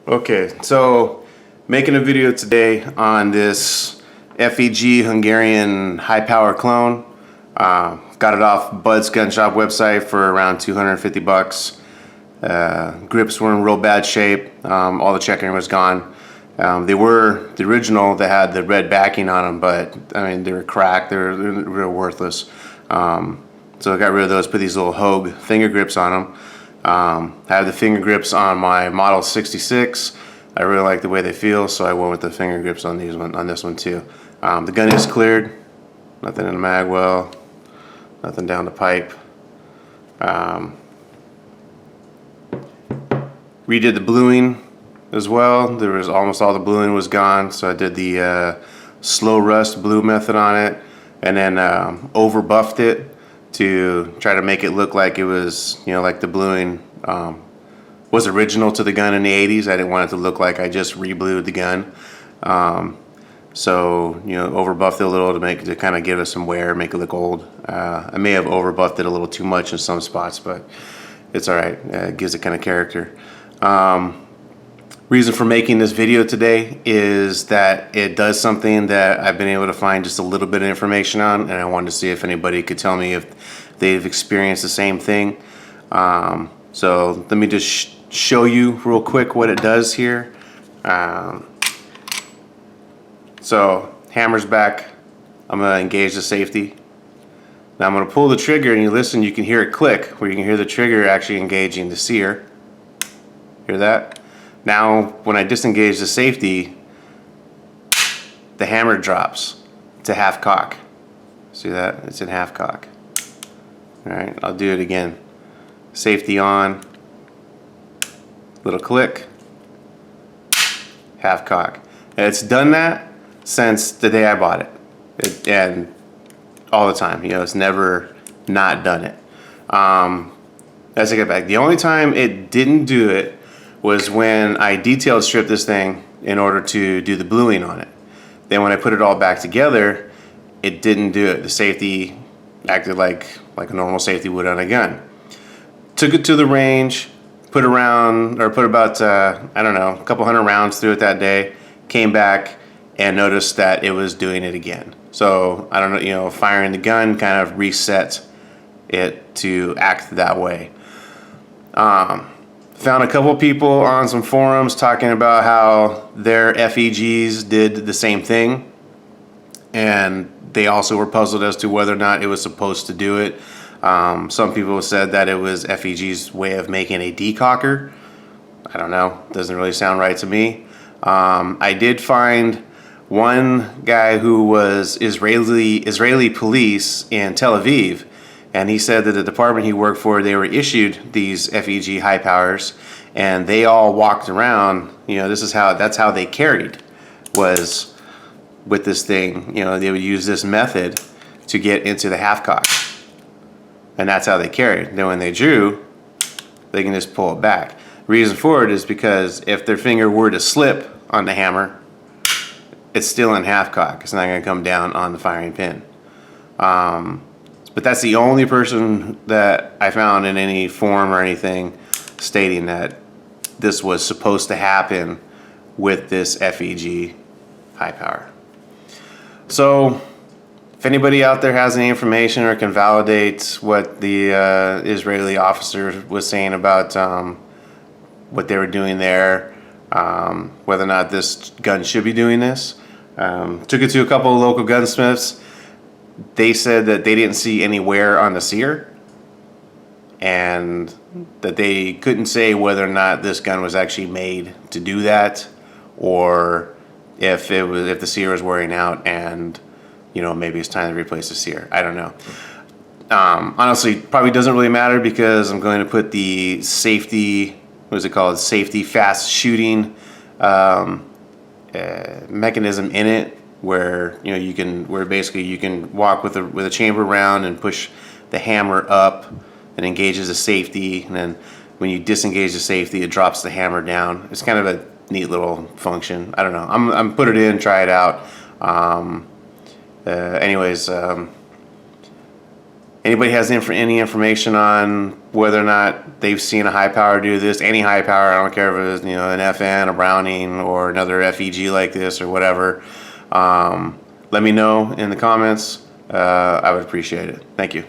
Okay, so making a video today on this FEG Hungarian high power clone. Got it off Bud's Gun Shop website for around 250 bucks. Grips were in real bad shape. All the checking was gone. They were the original that had the red backing on them, but I mean they were cracked. They're real worthless. So I got rid of those. Put these little Hogue finger grips on them. I have the finger grips on my Model 66. I really like the way they feel, so I went with the finger grips on this one too. The gun is cleared. Nothing in the mag well. Nothing down the pipe. Redid the bluing as well. There was almost all the bluing was gone, so I did the slow rust blue method on it, and then over buffed it to try to make it look like it was, like the bluing was original to the gun in the 80s. I didn't want it to look like I just re-blued the gun. So, over buffed it a little to kind of give it some wear, make it look old. I may have over buffed it a little too much in some spots, but it's all right. It gives it kind of character. Reason for making this video today is that it does something that I've been able to find just a little bit of information on, and I wanted to see if anybody could tell me if they've experienced the same thing. So let me just show you real quick what it does here. So hammer's back. I'm going to engage the safety. Now I'm going to pull the trigger, and you can hear it click, where you can hear the trigger actually engaging the sear. Hear that? Now when I disengage the safety, the hammer drops to half cock. See that? It's in half cock. Alright, I'll do it again. Safety on, little click, half cock. And it's done that since the day I bought it. And all the time. It's never not done it. Let's take it back. The only time it didn't do it was when I detailed stripped this thing in order to do the bluing on it. Then when I put it all back together, it didn't do it. The safety acted like a normal safety would on a gun. Took it to the range, put about I don't know, a couple hundred rounds through it that day. Came back and noticed that it was doing it again. So I don't know, firing the gun kind of reset it to act that way. Found a couple people on some forums talking about how their FEGs did the same thing, and they also were puzzled as to whether or not it was supposed to do it. Some people said that it was FEG's way of making a decocker. I don't know, doesn't really sound right to me. I did find one guy who was Israeli police in Tel Aviv, and he said that the department he worked for, they were issued these FEG high powers, and they all walked around. That's how they carried, was with this thing. They would use this method to get into the half cock, and that's how they carried. Then when they drew, they can just pull it back. Reason for it is because if their finger were to slip on the hammer, it's still in half cock. It's not going to come down on the firing pin. But that's the only person that I found in any forum or anything stating that this was supposed to happen with this FEG high power. So if anybody out there has any information or can validate what the Israeli officer was saying about what they were doing there, whether or not this gun should be doing this. Took it to a couple of local gunsmiths. They said that they didn't see any wear on the sear, and that they couldn't say whether or not this gun was actually made to do that, or if the sear was wearing out and maybe it's time to replace the sear. I don't know. Honestly, probably doesn't really matter, because I'm going to put the safety, safety fast shooting mechanism in it, where basically you can walk with a chamber round and push the hammer up and engages the safety, and then when you disengage the safety, it drops the hammer down. It's kind of a neat little function. I don't know. I'm put it in, try it out. Anybody has any information on whether or not they've seen a high power do this, any high power, I don't care if it was, an FN, a Browning, or another FEG like this or whatever, let me know in the comments. I would appreciate it. Thank you.